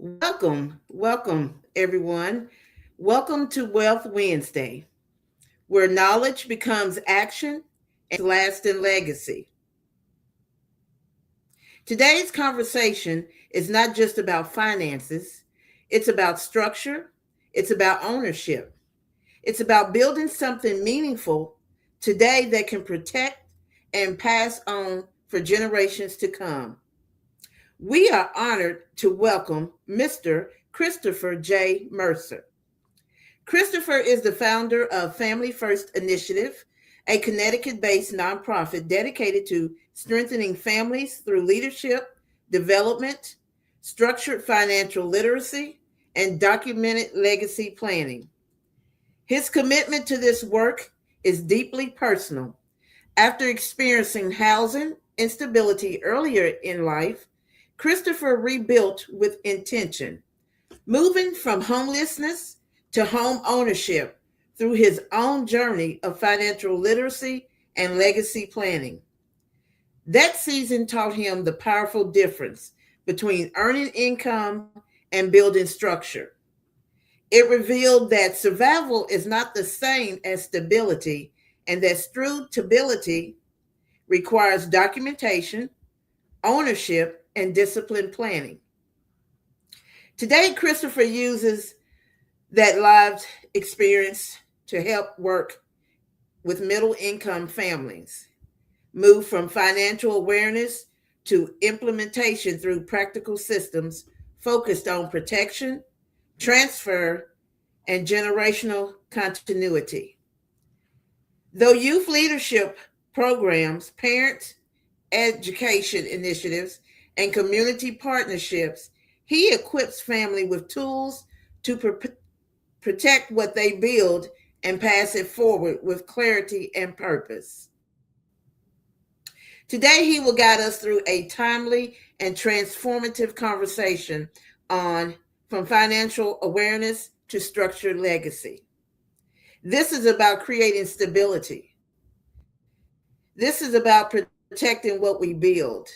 Welcome, everyone. Welcome to Wealth Wednesday, where knowledge becomes action and lasting legacy. Today's conversation is not just about finances, it's about structure, it's about ownership, it's about building something meaningful today that can protect and pass on for generations to come. We are honored to welcome Mr. Christopher J. Mercer. Christopher is the founder of Family First Initiative, a Connecticut based nonprofit dedicated to strengthening families through leadership, development, structured financial literacy, and documented legacy planning. His commitment to this work is deeply personal. After experiencing housing instability earlier in life, Christopher rebuilt with intention, moving from homelessness to home ownership through his own journey of financial literacy and legacy planning. That season taught him the powerful difference between earning income and building structure. It revealed that survival is not the same as stability, and that true stability requires documentation, ownership, and disciplined planning. Today, Christopher uses that lived experience to help work with middle income families, move from financial awareness to implementation through practical systems focused on protection, transfer, and generational continuity. Though youth leadership programs, parent education initiatives, and community partnerships, he equips family with tools to protect what they build and pass it forward with clarity and purpose. Today, he will guide us through a timely and transformative conversation on from financial awareness to structured legacy. This is about creating stability. This is about protecting what we build.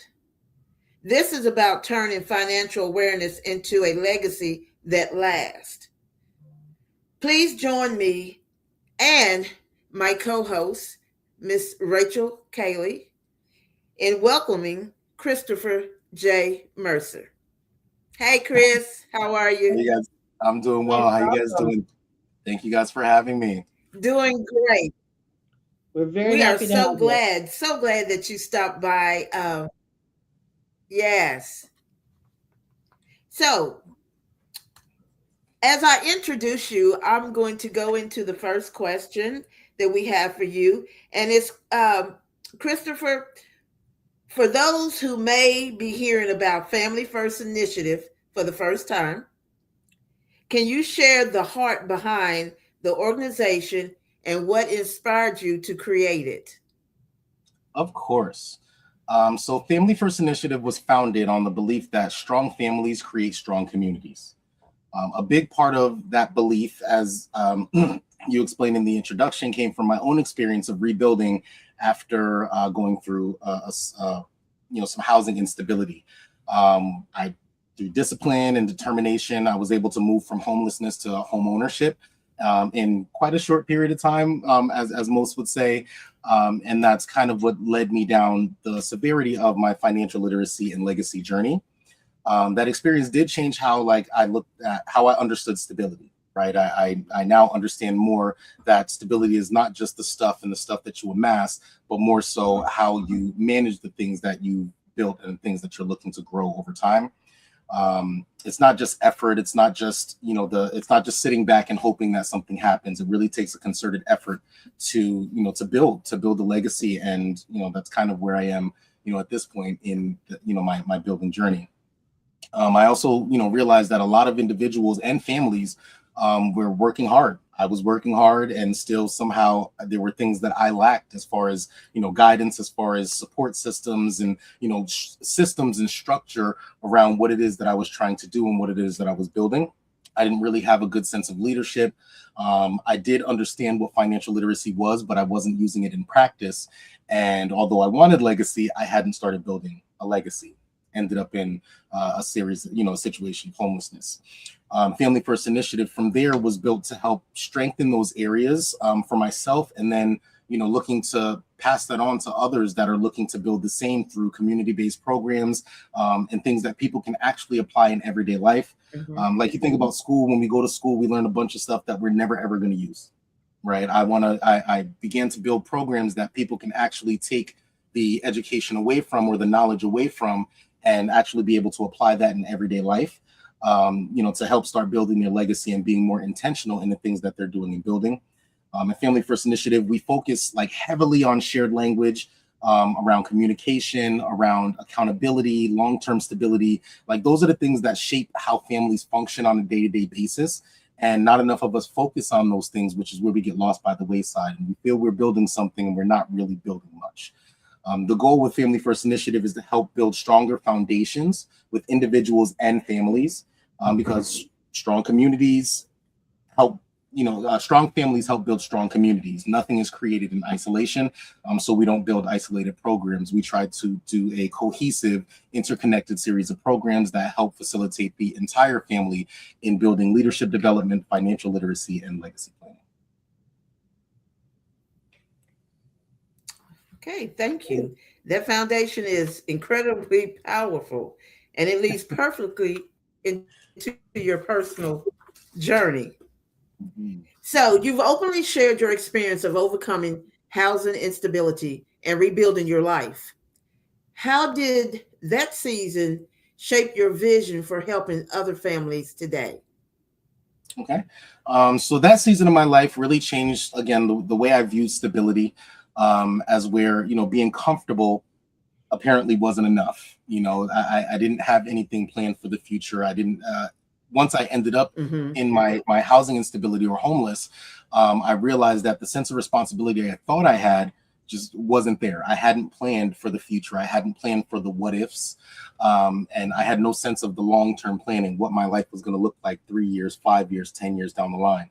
This is about turning financial awareness into a legacy that lasts. Please join me and my co host, Miss Rachel Cayley, in welcoming Christopher J. Mercer. Hey, Chris, how are Hey you? guys, I'm doing Hey, well. How you guys welcome. doing? Thank you guys for having me. Doing great. We're very We are happy to have you. so glad that you stopped by. Yes. So, as I introduce you, I'm going to go into the first question that we have for you. And it's Christopher, for those who may be hearing about Family First Initiative for the first time, can you share the heart behind the organization and what inspired you to create it? Of course. So Family First Initiative was founded on the belief that strong families create strong communities. A big part of that belief, as you explained in the introduction, came from my own experience of rebuilding after going through some housing instability. I Through discipline and determination, I was able to move from homelessness to home ownership in quite a short period of time, as most would say. And that's kind of what led me down the severity of my financial literacy and legacy journey. That experience did change how I looked at how I understood stability. Right, I now understand more that stability is not just the stuff and the stuff that you amass, but more so how you manage the things that you built and things that you're looking to grow over time. It's not just effort. It's not just it's not just sitting back and hoping that something happens. It really takes a concerted effort to build a legacy, and that's kind of where I am at this point in my building journey. I also realized that a lot of individuals and families were working hard. I was working hard, and still somehow there were things that I lacked as far as guidance, as far as support systems, and systems and structure around what it is that I was trying to do and what it is that I was building. I didn't really have a good sense of leadership. I did understand what financial literacy was, but I wasn't using it in practice. And although I wanted legacy, I hadn't started building a legacy. ended up in a series, a situation of homelessness. Family First Initiative from there was built to help strengthen those areas for myself, and then looking to pass that on to others that are looking to build the same through community-based programs and things that people can actually apply in everyday life. Like you think about school, when we go to school, we learn a bunch of stuff that we're never ever going to use, right? I began to build programs that people can actually take the education away from, or the knowledge away from, and actually be able to apply that in everyday life, to help start building their legacy and being more intentional in the things that they're doing and building. At Family First Initiative, we focus heavily on shared language, around communication, around accountability, long-term stability. Those are the things that shape how families function on a day-to-day basis. And not enough of us focus on those things, which is where we get lost by the wayside. And we feel we're building something and we're not really building much. The goal with Family First Initiative is to help build stronger foundations with individuals and families, because strong communities help, strong families help build strong communities. Nothing is created in isolation, so we don't build isolated programs. We try to do a cohesive, interconnected series of programs that help facilitate the entire family in building leadership development, financial literacy, and legacy planning. Okay, thank you. That foundation is incredibly powerful, and it leads perfectly into your personal journey. So you've openly shared your experience of overcoming housing instability and rebuilding your life. How did that season shape your vision for helping other families today? Okay. So that season of my life really changed, again, the way I viewed stability, as where, being comfortable apparently wasn't enough. I didn't have anything planned for the future. I didn't, once I ended up in my housing instability or homeless, I realized that the sense of responsibility I thought I had just wasn't there. I hadn't planned for the future. I hadn't planned for the what ifs. And I had no sense of the long-term planning, what my life was going to look like 3 years, 5 years, 10 years down the line.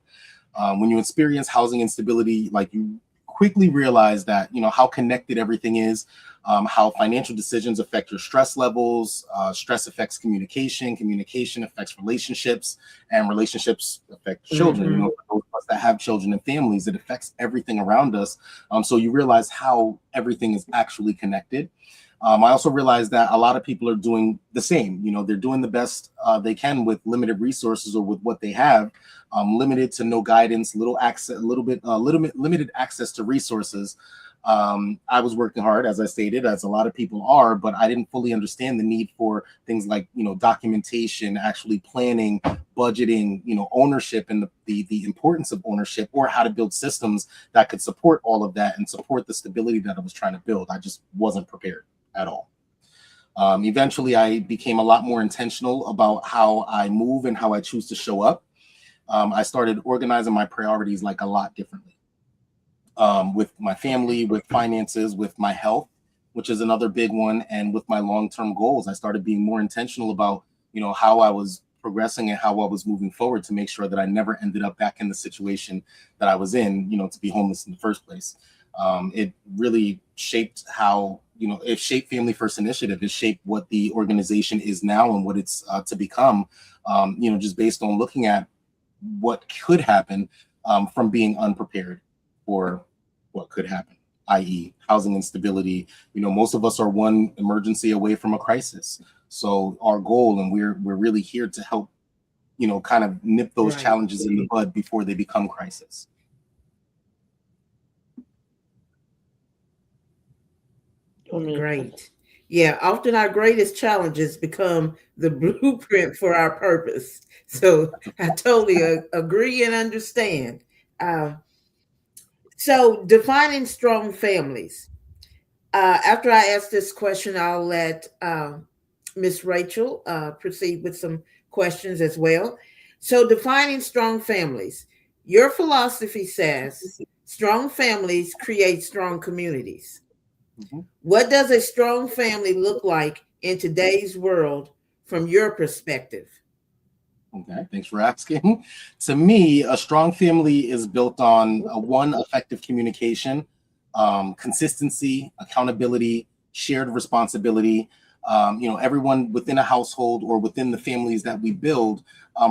When you experience housing instability, you quickly realize that, how connected everything is, how financial decisions affect your stress levels, stress affects communication, communication affects relationships, and relationships affect children. For those of us that have children and families, it affects everything around us. So you realize how everything is actually connected. I also realized that a lot of people are doing the same. They're doing the best they can with limited resources or with what they have, limited to no guidance, little access, limited access to resources. I was working hard, as I stated, as a lot of people are, but I didn't fully understand the need for things like, documentation, actually planning, budgeting, ownership, and the importance of ownership, or how to build systems that could support all of that and support the stability that I was trying to build. I just wasn't prepared at all. Eventually, I became a lot more intentional about how I move and how I choose to show up. I started organizing my priorities a lot differently, with my family, with finances, with my health, which is another big one, and with my long-term goals. I started being more intentional about, how I was progressing and how I was moving forward to make sure that I never ended up back in the situation that I was in, to be homeless in the first place. It really shaped how, it shaped Family First Initiative. It shaped what the organization is now and what it's to become, just based on looking at what could happen, from being unprepared for what could happen, i.e. housing instability. Most of us are one emergency away from a crisis. So our goal, and we're really here to help, kind of nip those challenges in the bud before they become crisis. Great. Yeah, often our greatest challenges become the blueprint for our purpose. So I totally agree and understand. Uh, so defining strong families. After I ask this question, I'll let Miss Rachel proceed with some questions as well. So defining strong families. Your philosophy says strong families create strong communities. What does a strong family look like in today's world from your perspective? Okay, thanks for asking. To me, a strong family is built on one, effective communication, consistency, accountability, shared responsibility, Everyone within a household or within the families that we build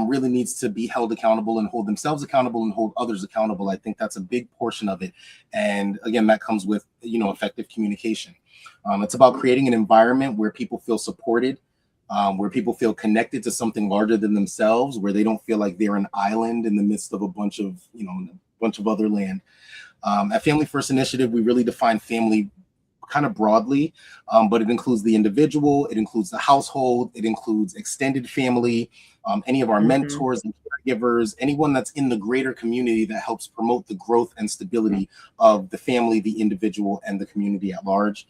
really needs to be held accountable and hold themselves accountable and hold others accountable. I think that's a big portion of it. And again, that comes with, effective communication. It's about creating an environment where people feel supported, where people feel connected to something larger than themselves, where they don't feel like they're an island in the midst of a bunch of other land. At Family First Initiative, we really define family kind of broadly, but it includes the individual, it includes the household, it includes extended family, any of our mentors and caregivers, anyone that's in the greater community that helps promote the growth and stability of the family, the individual, and the community at large.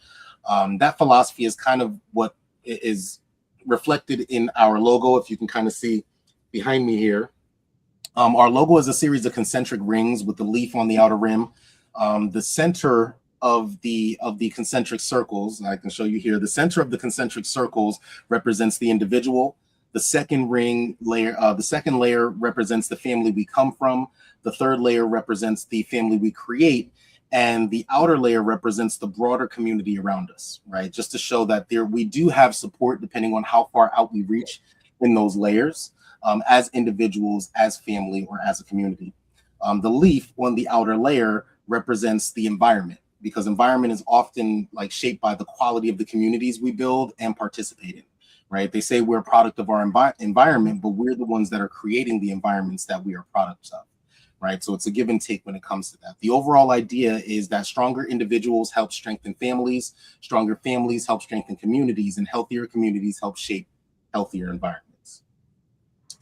That philosophy is kind of what is reflected in our logo. If you can kind of see behind me here, our logo is a series of concentric rings with the leaf on the outer rim. The center of the concentric circles, I can show you here, the center of the concentric circles represents the individual. The second layer represents the family we come from. The third layer represents the family we create. And the outer layer represents the broader community around us, right? Just to show that we do have support depending on how far out we reach in those layers, as individuals, as family, or as a community. The leaf on the outer layer represents the environment, because environment is often shaped by the quality of the communities we build and participate in, right? They say we're a product of our environment, but we're the ones that are creating the environments that we are products of, right? So it's a give and take when it comes to that. The overall idea is that stronger individuals help strengthen families, stronger families help strengthen communities, and healthier communities help shape healthier environments.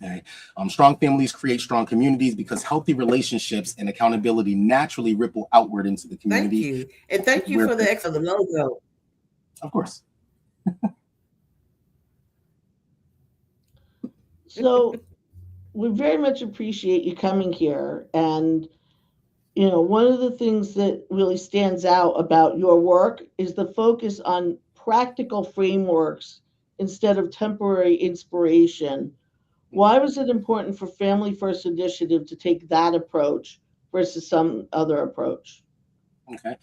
Okay. Strong families create strong communities because healthy relationships and accountability naturally ripple outward into the community. Thank you. And thank you for the logo. Of course. So we very much appreciate you coming here. And, one of the things that really stands out about your work is the focus on practical frameworks instead of temporary inspiration. Why was it important for Family First Initiative to take that approach versus some other approach? Okay.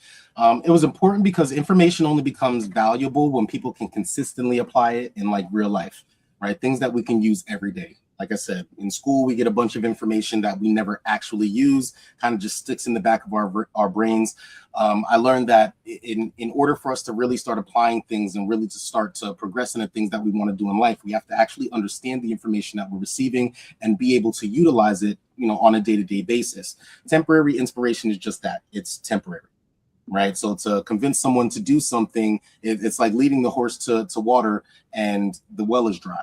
It was important because information only becomes valuable when people can consistently apply it in real life, right? Things that we can use every day. Like I said, in school, we get a bunch of information that we never actually use, kind of just sticks in the back of our brains. I learned that in order for us to really start applying things and really to start to progress into things that we want to do in life, we have to actually understand the information that we're receiving and be able to utilize it, on a day-to-day basis. Temporary inspiration is just that. It's temporary. Right. So to convince someone to do something, it's like leading the horse to water and the well is dry.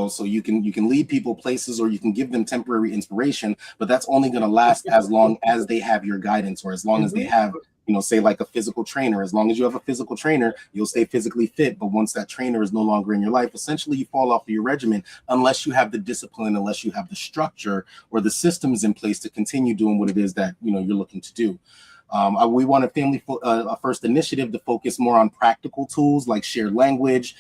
So you can lead people places, or you can give them temporary inspiration, but that's only going to last as long as they have your guidance, or as long as they have, say a physical trainer. As long as you have a physical trainer, you'll stay physically fit. But once that trainer is no longer in your life, essentially you fall off of your regimen unless you have the discipline, unless you have the structure or the systems in place to continue doing what it is that, you're looking to do. We want a Family First Initiative to focus more on practical tools like shared language,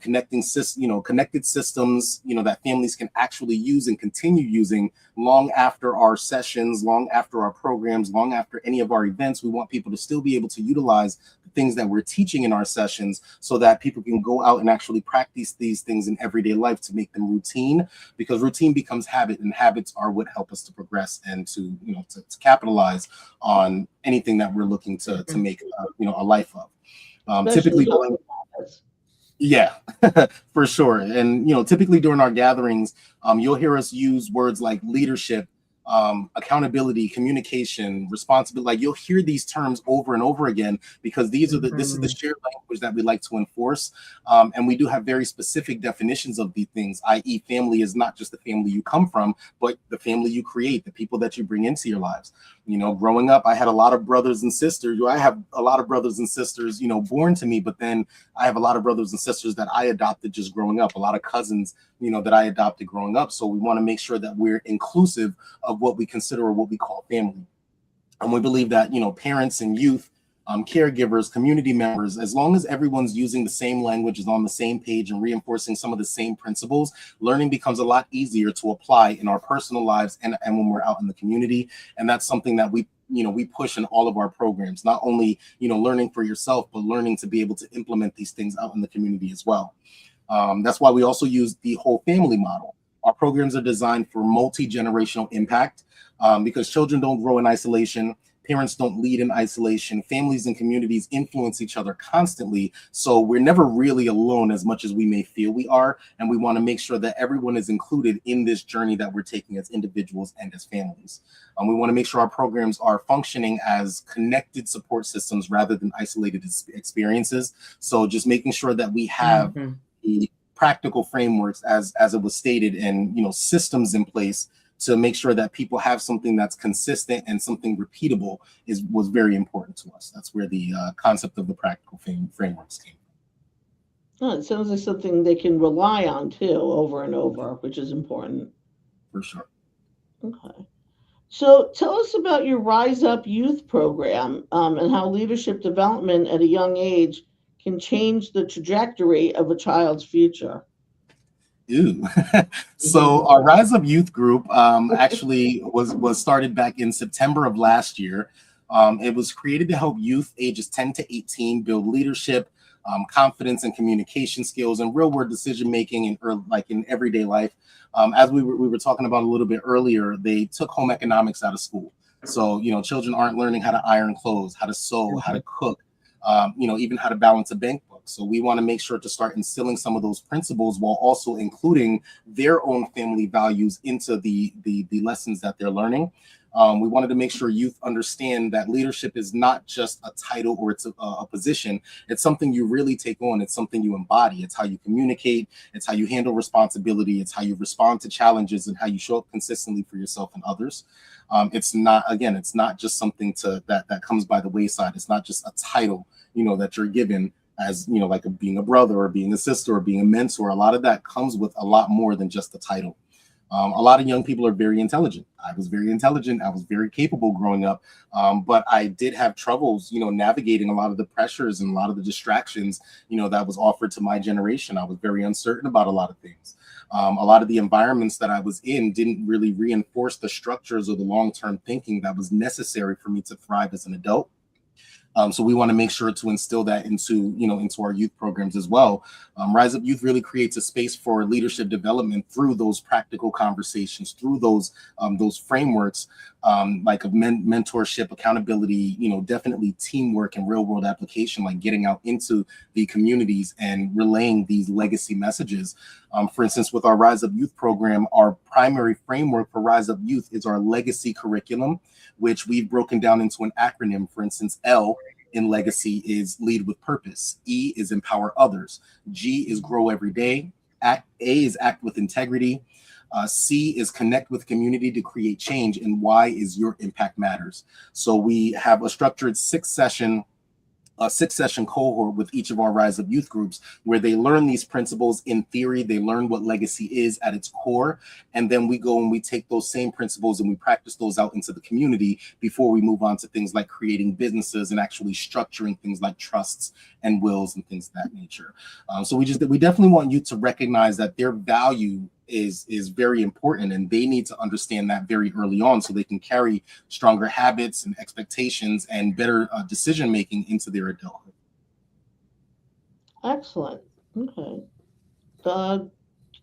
connected systems, that families can actually use and continue using long after our sessions, long after our programs, long after any of our events. We want people to still be able to utilize the things that we're teaching in our sessions so that people can go out and actually practice these things in everyday life to make them routine, because routine becomes habit, and habits are what help us to progress and to capitalize on anything that we're looking to make a life of. Typically yeah, for sure. And typically during our gatherings, you'll hear us use words like leadership, accountability, communication, responsibility. You'll hear these terms over and over again, because this is the shared language that we like to enforce. And we do have very specific definitions of these things, i.e. family is not just the family you come from, but the family you create, the people that you bring into your lives. Growing up, I had a lot of brothers and sisters. I have a lot of brothers and sisters, born to me, but then I have a lot of brothers and sisters that I adopted just growing up, a lot of cousins, that I adopted growing up. So we want to make sure that we're inclusive of what we consider or what we call family. And we believe that, parents and youth, caregivers, community members, as long as everyone's using the same language, is on the same page and reinforcing some of the same principles, learning becomes a lot easier to apply in our personal lives and when we're out in the community. And that's something that we we push in all of our programs, not only, learning for yourself, but learning to be able to implement these things out in the community as well. That's why we also use the whole family model. Our programs are designed for multi-generational impact, because children don't grow in isolation. Parents don't lead in isolation. Families and communities influence each other constantly. So we're never really alone as much as we may feel we are. And we want to make sure that everyone is included in this journey that we're taking as individuals and as families. We want to make sure our programs are functioning as connected support systems rather than isolated experiences. So just making sure that we have the practical frameworks, as it was stated, and systems in place to make sure that people have something that's consistent and something repeatable was very important to us. That's where the concept of the practical frameworks came from. Oh, it sounds like something they can rely on too, over and over, which is important. For sure. Okay. So tell us about your Rise Up Youth program, and how leadership development at a young age can change the trajectory of a child's future. Ooh. So our Rise Up Youth group actually was started back in September of last year. It was created to help youth ages 10 to 18 build leadership, confidence and communication skills, and real world decision making in everyday life. As we were talking about a little bit earlier, they took home economics out of school. So children aren't learning how to iron clothes, how to sew, how to cook, even how to balance a bank book. So we want to make sure to start instilling some of those principles while also including their own family values into the lessons that they're learning. We wanted to make sure youth understand that leadership is not just a title or it's a position. It's something you really take on. It's something you embody. It's how you communicate. It's how you handle responsibility. It's how you respond to challenges and how you show up consistently for yourself and others. It's not just something that comes by the wayside. It's not just a title, that you're given as, like being a brother or being a sister or being a mentor. A lot of that comes with a lot more than just the title. A lot of young people are very intelligent. I was very intelligent. I was very capable growing up. But I did have troubles, navigating a lot of the pressures and a lot of the distractions, that was offered to my generation. I was very uncertain about a lot of things. A lot of the environments that I was in didn't really reinforce the structures or the long-term thinking that was necessary for me to thrive as an adult. So we want to make sure to instill that into our youth programs as well. Rise Up Youth really creates a space for leadership development through those practical conversations, through those frameworks, like of mentorship, accountability, definitely teamwork and real world application, like getting out into the communities and relaying these legacy messages. For instance, with our Rise Up Youth program, our primary framework for Rise Up Youth is our legacy curriculum, which we've broken down into an acronym. For instance, L in legacy is lead with purpose. E is empower others. G is grow every day. A is act with integrity. C is connect with community to create change. And Y is your impact matters. So we have a structured six-session cohort with each of our Rise Up Youth groups, where they learn these principles in theory. They learn what legacy is at its core. And then we go and we take those same principles and we practice those out into the community before we move on to things like creating businesses and actually structuring things like trusts and wills and things of that nature. So we definitely want you to recognize that their value is very important, and they need to understand that very early on so they can carry stronger habits and expectations and better decision making into their adulthood. Excellent. Okay.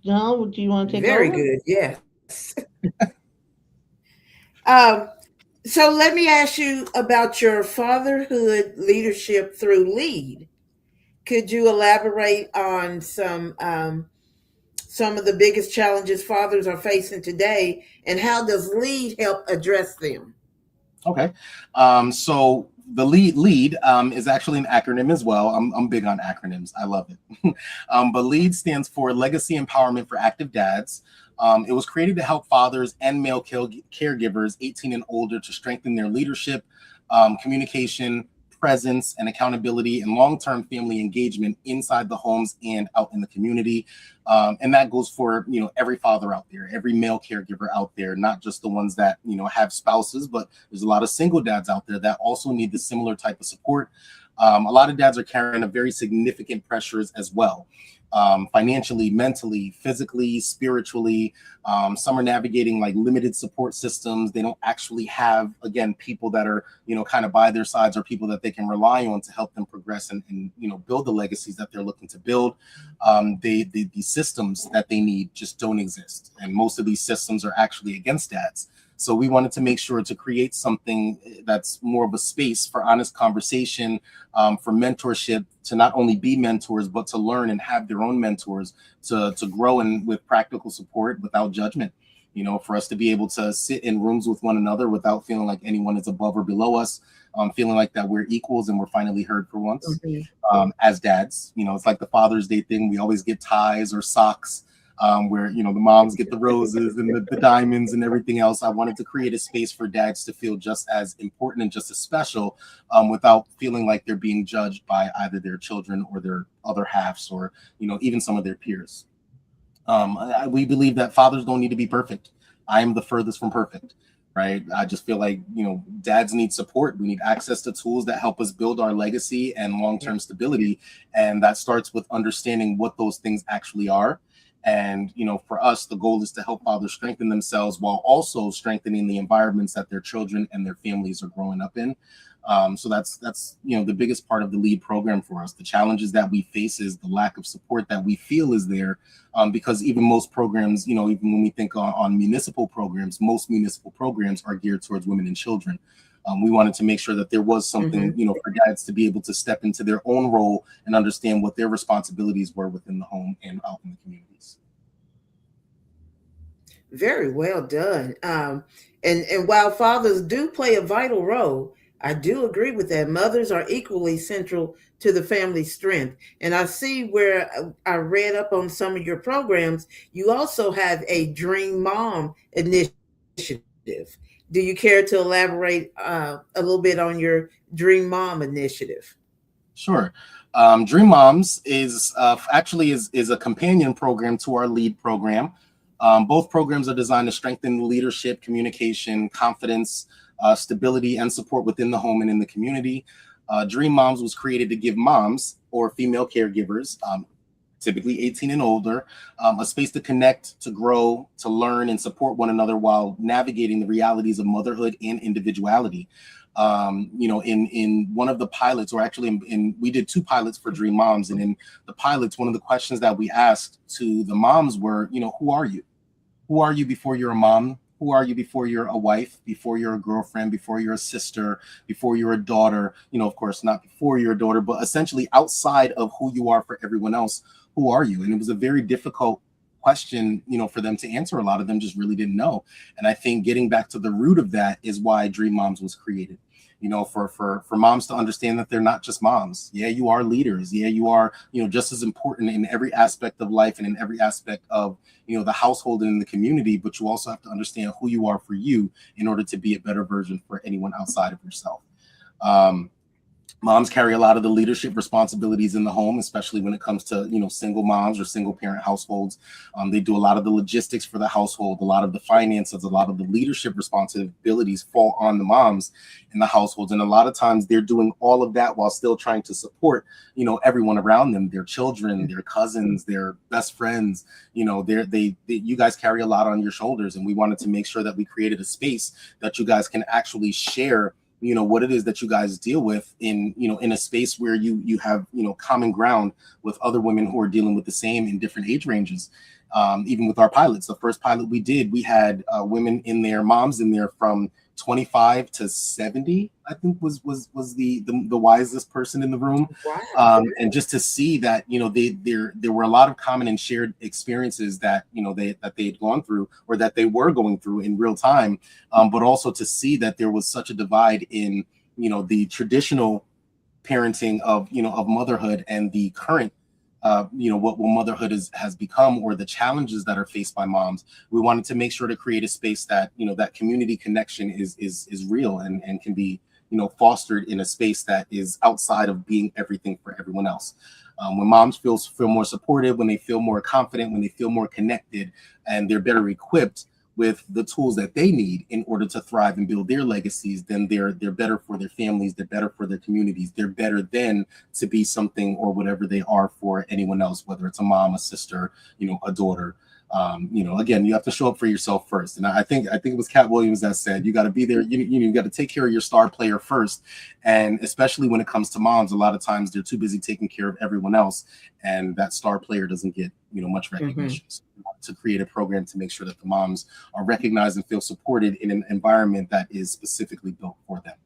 Now, do you want to take Very over? good. Yes. So let me ask you about your fatherhood leadership through LEAD. Could you elaborate on some of the biggest challenges fathers are facing today, and how does LEAD help address them? Okay. So the LEAD is actually an acronym as well. I'm big on acronyms. I love it. But LEAD stands for Legacy Empowerment for Active Dads. It was created to help fathers and male caregivers 18 and older to strengthen their leadership, communication, presence, and accountability, and long-term family engagement inside the homes and out in the community. And that goes for every father out there, every male caregiver out there, not just the ones that have spouses, but there's a lot of single dads out there that also need the similar type of support. A lot of dads are carrying a very significant pressures as well, financially, mentally, physically, spiritually. Some are navigating like limited support systems. They don't actually have, again, people that are, kind of by their sides, or people that they can rely on to help them progress and build the legacies that they're looking to build. The systems that they need just don't exist. And most of these systems are actually against dads. So we wanted to make sure to create something that's more of a space for honest conversation, for mentorship, to not only be mentors, but to learn and have their own mentors, to grow in with practical support without judgment. For us to be able to sit in rooms with one another without feeling like anyone is above or below us, feeling like that we're equals and we're finally heard for once. As dads, it's like the Father's Day thing. We always get ties or socks, where the moms get the roses and the diamonds and everything else. I wanted to create a space for dads to feel just as important and just as special, without feeling like they're being judged by either their children or their other halves, or even some of their peers. We believe that fathers don't need to be perfect. I am the furthest from perfect, right? I just feel like dads need support. We need access to tools that help us build our legacy and long-term stability, and that starts with understanding what those things actually are. And for us, the goal is to help fathers strengthen themselves while also strengthening the environments that their children and their families are growing up in. So that's the biggest part of the LEAD program for us. The challenges that we face is the lack of support that we feel is there, because even most programs, even when we think on municipal programs, most municipal programs are geared towards women and children. We wanted to make sure that there was something, for dads to be able to step into their own role and understand what their responsibilities were within the home and out in the communities. Very well done. And while fathers do play a vital role, I do agree with that. Mothers are equally central to the family's strength. And I see where I read up on some of your programs, you also have a Dream Mom initiative. Do you care to elaborate a little bit on your Dream Mom initiative? Sure. Dream Moms is actually is a companion program to our LEAD program. Both programs are designed to strengthen leadership, communication, confidence, stability, and support within the home and in the community. Dream Moms was created to give moms or female caregivers, typically 18 and older, a space to connect, to grow, to learn, and support one another while navigating the realities of motherhood and individuality. In one of the pilots, or actually we did 2 pilots for Dream Moms, and in the pilots, one of the questions that we asked to the moms were, who are you? Who are you before you're a mom? Who are you before you're a wife, before you're a girlfriend, before you're a sister, before you're a daughter? Of course, not before you're a daughter, but essentially outside of who you are for everyone else, who are you? And it was a very difficult question, for them to answer. A lot of them just really didn't know. And I think getting back to the root of that is why Dream Moms was created. For moms to understand that they're not just moms. Yeah, you are leaders. Yeah, you are, just as important in every aspect of life and in every aspect of, the household and in the community, but you also have to understand who you are for you in order to be a better version for anyone outside of yourself. Moms carry a lot of the leadership responsibilities in the home, especially when it comes to, single moms or single parent households. They do a lot of the logistics for the household, a lot of the finances, a lot of the leadership responsibilities fall on the moms in the households. And a lot of times they're doing all of that while still trying to support, everyone around them, their children, their cousins, their best friends. You guys carry a lot on your shoulders. And we wanted to make sure that we created a space that you guys can actually share what it is that you guys deal with in a space where you have common ground with other women who are dealing with the same in different age ranges. Even with our pilots, the first pilot we did, we had women in there, moms in there from 25 to 70, I think was the wisest person in the room. Wow. And just to see that, there were a lot of common and shared experiences that, they had gone through or that they were going through in real time. But also to see that there was such a divide in, the traditional parenting of motherhood and the current what motherhood has become, or the challenges that are faced by moms. We wanted to make sure to create a space that that community connection is real and can be fostered in a space that is outside of being everything for everyone else. When moms feel more supported, when they feel more confident, when they feel more connected, and they're better equipped, with the tools that they need in order to thrive and build their legacies, then they're better for their families, they're better for their communities, they're better than to be something or whatever they are for anyone else, whether it's a mom, a sister, a daughter. Again, you have to show up for yourself first. And I think it was Cat Williams that said, you got to be there. You got to take care of your star player first. And especially when it comes to moms, a lot of times they're too busy taking care of everyone else. And that star player doesn't get, much recognition. So we want to create a program to make sure that the moms are recognized and feel supported in an environment that is specifically built for them.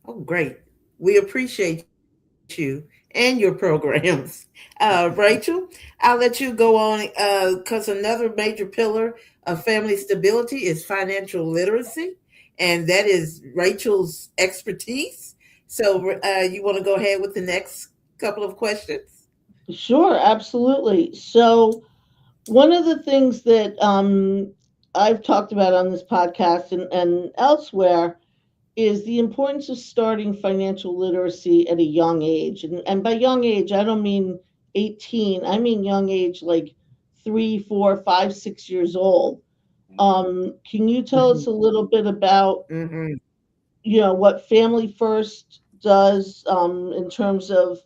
Oh, great. We appreciate you and your programs. Rachel, I'll let you go on because another major pillar of family stability is financial literacy, and that is Rachel's expertise. So you want to go ahead with the next couple of questions? Sure, absolutely. So, one of the things that I've talked about on this podcast and elsewhere is the importance of starting financial literacy at a young age. And by young age, I don't mean 18, I mean young age like 3, 4, 5, 6 years old. Can you tell us Mhm. a little bit about, Mhm. what Family First does in terms of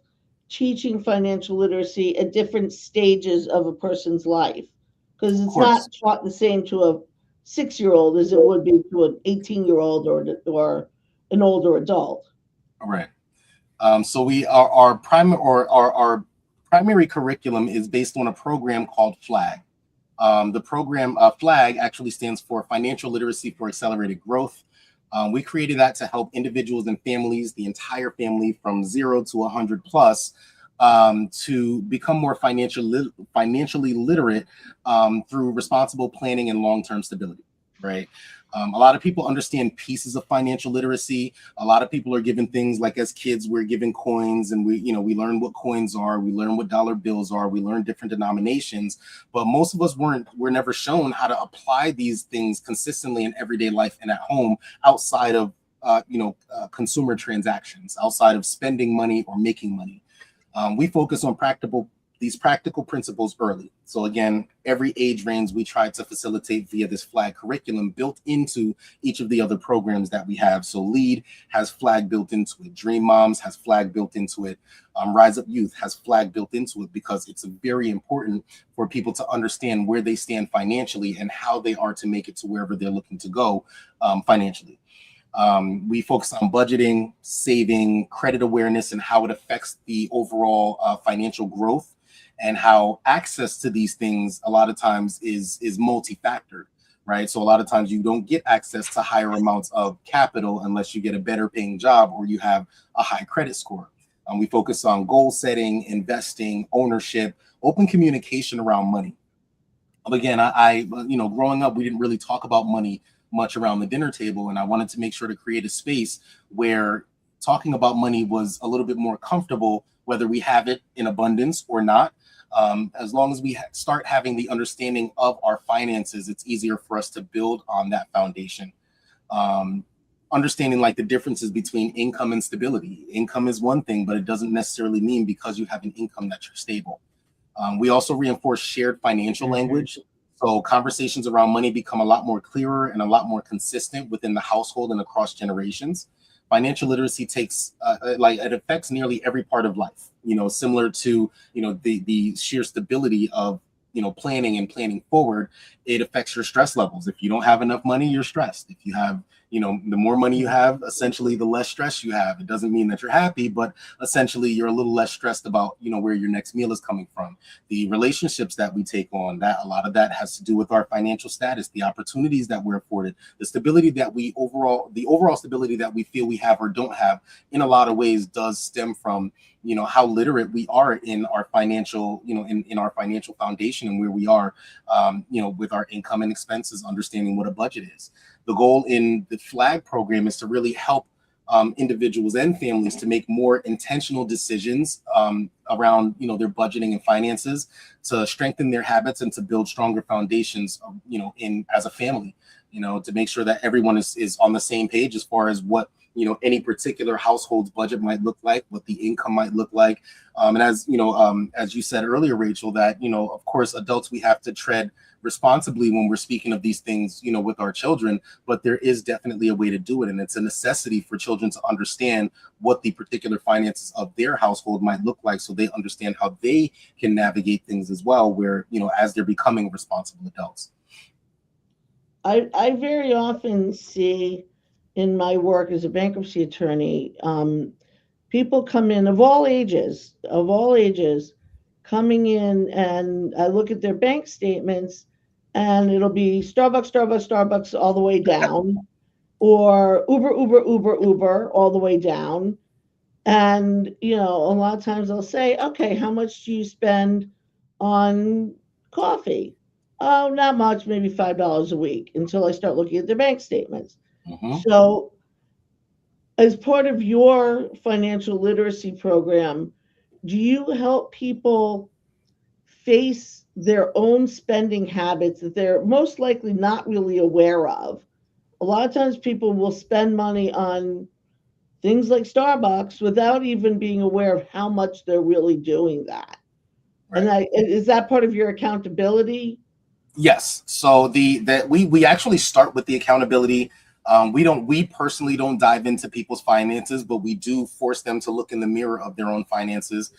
teaching financial literacy at different stages of a person's life? Because Of it's not course. taught the same to a 6 year old as it would be to an 18-year-old or an older adult. All right. So we our primary or our primary curriculum is based on a program called FLAG. The program FLAG actually stands for Financial Literacy for Accelerated Growth. We created that to help individuals and families, the entire family from 0 to 100 plus, to become more financially literate through responsible planning and long-term stability, right? A lot of people understand pieces of financial literacy. A lot of people are given things like, as kids, we're given coins, and we learn what coins are, we learn what dollar bills are, we learn different denominations, but most of us were never shown how to apply these things consistently in everyday life and at home outside of consumer transactions, outside of spending money or making money. We focus on these practical principles early. So again, every age range we try to facilitate via this FLAG curriculum built into each of the other programs that we have. So LEAD has FLAG built into it. Dream Moms has FLAG built into it. Rise Up Youth has FLAG built into it, because it's very important for people to understand where they stand financially and how they are to make it to wherever they're looking to go financially. We focus on budgeting, saving, credit awareness, and how it affects the overall financial growth, and how access to these things a lot of times is multi-factored, right? So a lot of times you don't get access to higher amounts of capital unless you get a better paying job or you have a high credit score. We focus on goal setting, investing, ownership, open communication around money. Again, growing up, we didn't really talk about money much around the dinner table, and I wanted to make sure to create a space where talking about money was a little bit more comfortable, whether we have it in abundance or not. As long as we start having the understanding of our finances, it's easier for us to build on that foundation. Understanding like the differences between income and stability. Income is one thing, but it doesn't necessarily mean because you have an income that you're stable. We also reinforce shared financial Mhm. language. So conversations around money become a lot more clearer and a lot more consistent within the household and across generations. Financial literacy takes it affects nearly every part of life, similar to, the sheer stability of, planning and planning forward. It affects your stress levels. If you don't have enough money, you're stressed. If you have, the more money you have, essentially the less stress you have. It doesn't mean that you're happy, but essentially you're a little less stressed about, where your next meal is coming from. The relationships that we take on, that a lot of that has to do with our financial status, the opportunities that we're afforded, the stability that the overall stability that we feel we have or don't have, in a lot of ways does stem from, how literate we are in our financial, in our financial foundation, and where we are, with our income and expenses, understanding what a budget is. The goal in the FLAG program is to really help individuals and families to make more intentional decisions around, their budgeting and finances, to strengthen their habits and to build stronger foundations, in as a family, to make sure that everyone is on the same page as far as what any particular household's budget might look like, what the income might look like. And as you said earlier, Rachel, that, of course, adults, we have to tread responsibly when we're speaking of these things, with our children, but there is definitely a way to do it. And it's a necessity for children to understand what the particular finances of their household might look like, so they understand how they can navigate things as well, where, as they're becoming responsible adults. I very often see in my work as a bankruptcy attorney, people come in of all ages, coming in, and I look at their bank statements, and it'll be Starbucks, Starbucks, Starbucks all the way down, or Uber, Uber, Uber, Uber all the way down. And, a lot of times I'll say, okay, how much do you spend on coffee? Oh, not much, maybe $5 a week, until I start looking at their bank statements. Mm-hmm. So, as part of your financial literacy program, do you help people face their own spending habits that they're most likely not really aware of? A lot of times people will spend money on things like Starbucks without even being aware of how much they're really doing that. Right. And is that part of your accountability? Yes. So we actually start with the accountability. We personally don't dive into people's finances, but we do force them to look in the mirror of their own finances.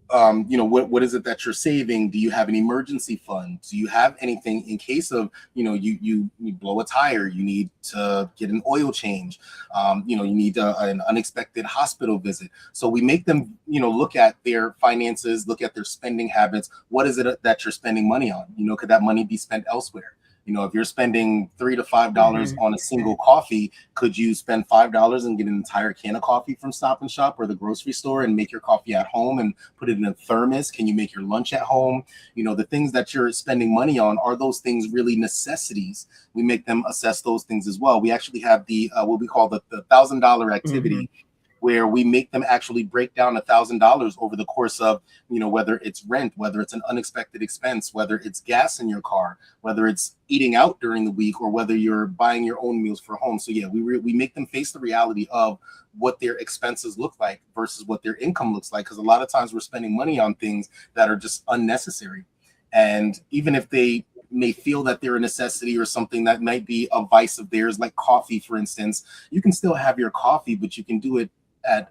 What is it that you're saving? Do you have an emergency fund? Do you have anything in case of, you blow a tire, you need to get an oil change, you need an unexpected hospital visit. So we make them, look at their finances, look at their spending habits. What is it that you're spending money on? Could that money be spent elsewhere? If you're spending $3 to $5 on a single coffee, could you spend $5 and get an entire can of coffee from Stop and Shop or the grocery store and make your coffee at home and put it in a thermos? Can you make your lunch at home? The things that you're spending money on, are those things really necessities? We make them assess those things as well. We actually have the what we call the $1,000 activity. Mm-hmm. Where we make them actually break down $1,000 over the course of, whether it's rent, whether it's an unexpected expense, whether it's gas in your car, whether it's eating out during the week, or whether you're buying your own meals for home. So yeah, we make them face the reality of what their expenses look like versus what their income looks like. Because a lot of times we're spending money on things that are just unnecessary. And even if they may feel that they're a necessity or something that might be a vice of theirs, like coffee, for instance, you can still have your coffee, but you can do it at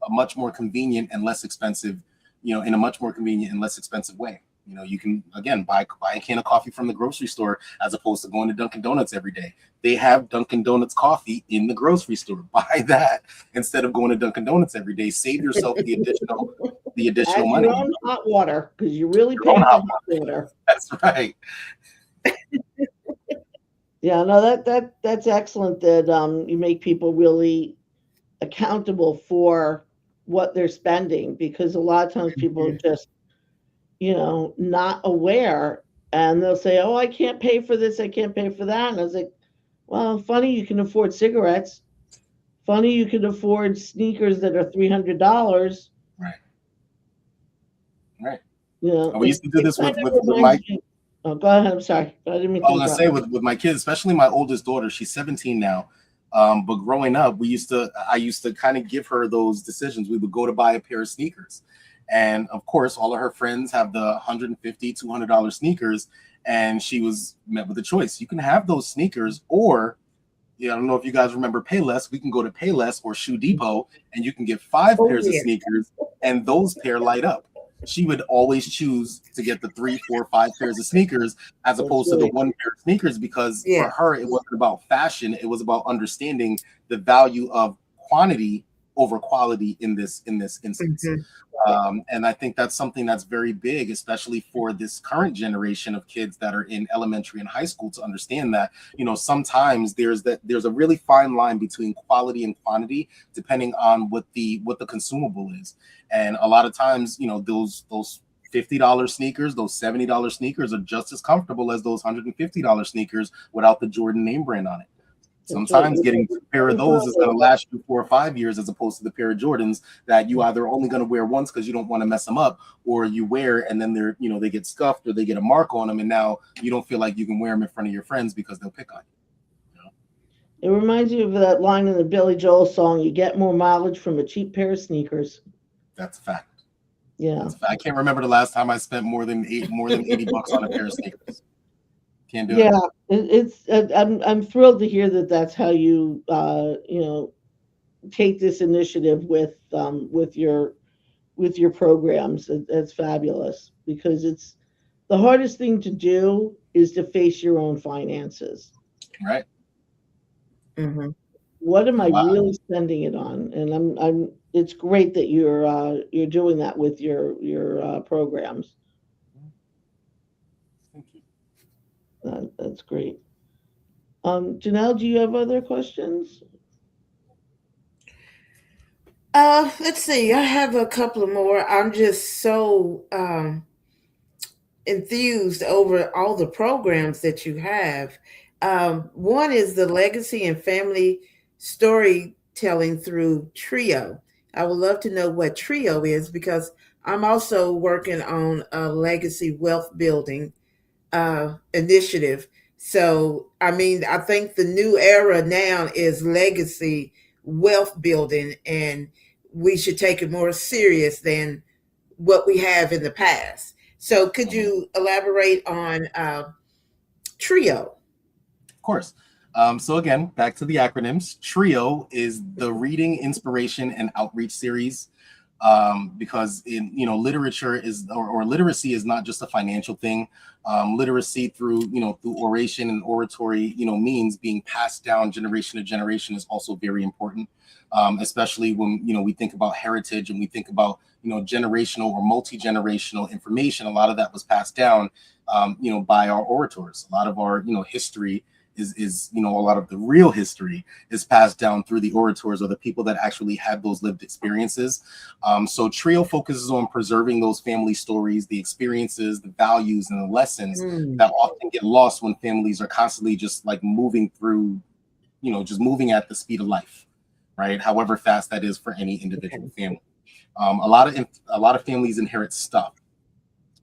a much more convenient and less expensive, in a much more convenient and less expensive way. You can, again, buy a can of coffee from the grocery store as opposed to going to Dunkin' Donuts every day. They have Dunkin' Donuts coffee in the grocery store. Buy that instead of going to Dunkin' Donuts every day. Save yourself the additional money. Your own hot water, because you really pay for hot water. That's right. Yeah, no, that's excellent that you make people really accountable for what they're spending, because a lot of times people are just not aware, and they'll say, oh, I can't pay for this, I can't pay for that. And I was like, well, funny you can afford cigarettes, funny you can afford sneakers that are $300. Right. We used to do this with my oh, go ahead, I'm sorry, I didn't mean to I was gonna say with my kids, especially my oldest daughter, she's 17 now. But growing up, I used to kind of give her those decisions. We would go to buy a pair of sneakers. And of course, all of her friends have the $150, $200 sneakers. And she was met with a choice. You can have those sneakers, or, I don't know if you guys remember Payless. We can go to Payless or Shoe Depot, and you can get 5 pairs of sneakers, and those pair light up. She would always choose to get the 3, 4, 5 pairs of sneakers as opposed to the one pair of sneakers, because for her, it wasn't about fashion. It was about understanding the value of quantity over quality in this instance. Mm-hmm. And I think that's something that's very big, especially for this current generation of kids that are in elementary and high school, to understand that, sometimes there's a really fine line between quality and quantity, depending on what the consumable is. And a lot of times, those $50 sneakers, those $70 sneakers are just as comfortable as those $150 sneakers without the Jordan name brand on it. Sometimes getting a pair of those is going to last you 4 or 5 years, as opposed to the pair of Jordans that you either only going to wear once because you don't want to mess them up, or you wear and then they get scuffed or they get a mark on them, and now you don't feel like you can wear them in front of your friends because they'll pick on you. It reminds me of that line in the Billy Joel song, "You get more mileage from a cheap pair of sneakers." That's a fact. Yeah. That's a fact. I can't remember the last time I spent more than $80 on a pair of sneakers. Can't do it. Yeah, it's I'm thrilled to hear that that's how you take this initiative with your programs. That's fabulous because it's the hardest thing to do is to face your own finances. Right. Hmm. What am I Wow. really spending it on? And I'm it's great that you're doing that with your programs. Thank you. That's great. Janelle, do you have other questions? Let's see. I have a couple of more. I'm just so enthused over all the programs that you have. One is the legacy and family storytelling through Trio. I would love to know what Trio is because I'm also working on a legacy wealth building initiative. So, I mean, I think the new era now is legacy wealth building, and we should take it more serious than what we have in the past. So, could Mhm. you elaborate on TRIO? Of course. So again, back to the acronyms. TRIO is the Reading Inspiration and Outreach Series, because in literature is or literacy is not just a financial thing. Literacy through through oration and oratory means being passed down generation to generation is also very important, especially when we think about heritage and we think about generational or multi-generational information. A lot of that was passed down by our orators. A lot of our history is a lot of the real history is passed down through the orators or the people that actually had those lived experiences. So Trio focuses on preserving those family stories, the experiences, the values, and the lessons Mm, that often get lost when families are constantly just like moving through, just moving at the speed of life, right? However fast that is for any individual okay. family. A lot of families inherit stuff.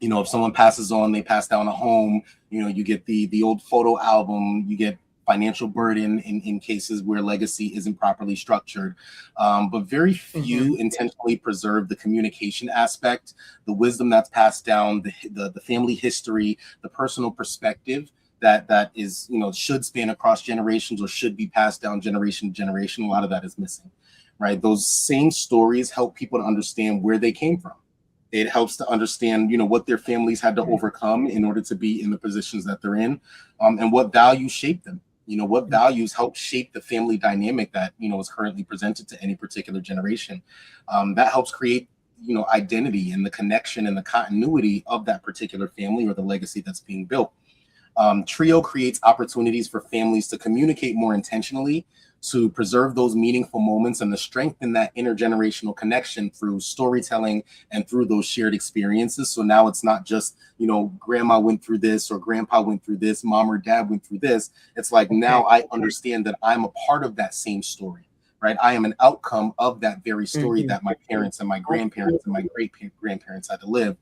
If someone passes on, they pass down a home. You get the old photo album. You get financial burden in cases where legacy isn't properly structured. But very Hmm. few intentionally preserve the communication aspect, the wisdom that's passed down, the family history, the personal perspective that is should span across generations or should be passed down generation to generation. A lot of that is missing, right? Those same stories help people to understand where they came from. It helps to understand what their families had to overcome in order to be in the positions that they're in, and what values shape them. What values help shape the family dynamic that is currently presented to any particular generation. That helps create identity and the connection and the continuity of that particular family or the legacy that's being built. Trio creates opportunities for families to communicate more intentionally, to preserve those meaningful moments, and to strengthen that intergenerational connection through storytelling and through those shared experiences. So now it's not just, grandma went through this or grandpa went through this, mom or dad went through this. It's like now Okay. I understand that I'm a part of that same story. Right, I am an outcome of that very story Hmm. that my parents and my grandparents and my Absolutely. great grandparents had to live.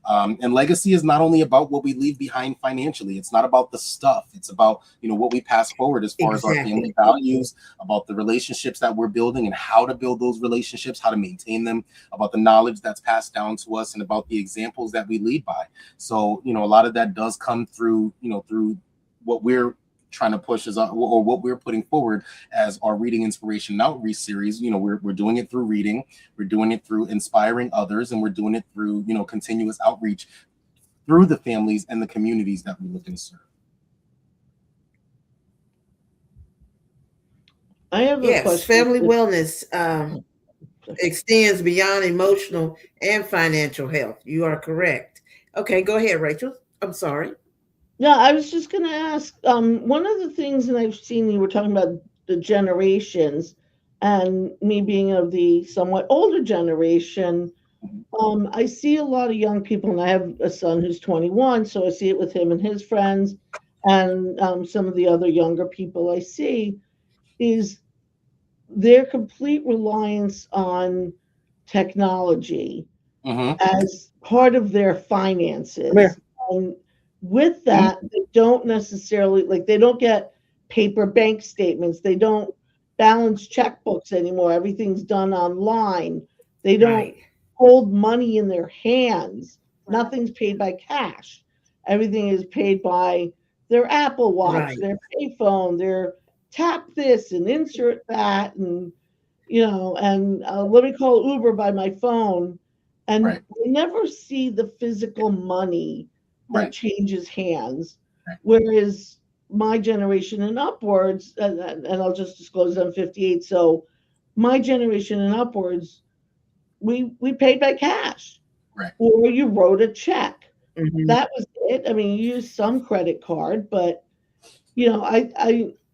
And legacy is not only about what we leave behind financially. It's not about the stuff. It's about what we pass forward as far as our family Exactly. values, about the relationships that we're building and how to build those relationships, how to maintain them, about the knowledge that's passed down to us, and about the examples that we lead by. So a lot of that does come through through what we're trying to push as or what we're putting forward as our reading inspiration and outreach series. We're doing it through reading, we're doing it through inspiring others, and we're doing it through continuous outreach through the families and the communities that we look and serve. I have a Yes, question. family wellness extends beyond emotional and financial health. You are correct. Okay, go ahead, Rachel. I'm sorry. No, I was just going to ask. One of the things, and I've seen you were talking about the generations, and me being of the somewhat older generation. I see a lot of young people, and I have a son who's 21, so I see it with him and his friends, and some of the other younger people I see is their complete reliance on technology Mm-hmm. as part of their Come here. finances. And with Mm-hmm. that, they don't necessarily like they don't get paper bank statements. They don't balance checkbooks anymore. Everything's done online. They don't Right. hold money in their hands. Nothing's paid by cash. Everything is paid by their Apple Watch, Right. their payphone, their tap this and insert that, and and let me call Uber by my phone. And Right. they never see the physical money that Right. changes hands. Right. Whereas my generation and upwards, and I'll just disclose I'm 58, so my generation and upwards, we paid by cash, Right. or you wrote a check. Mhm. That was it. I mean, you used some credit card, but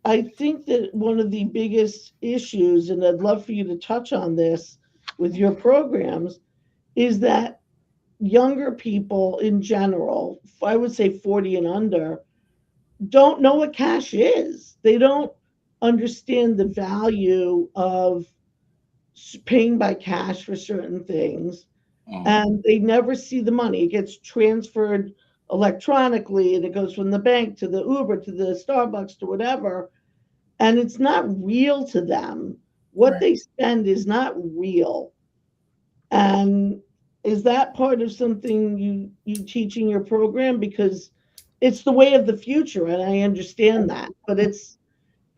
I think that one of the biggest issues, and I'd love for you to touch on this with your programs, is that younger people in general, I would say 40 and under, don't know what cash is. They don't understand the value of paying by cash for certain things, Mhm. and they never see the money. It gets transferred electronically, and it goes from the bank to the Uber to the Starbucks to whatever, and it's not real to them. What Right. they spend is not real. And is that part of something you teach in your program? Because it's the way of the future, and I understand that, but it's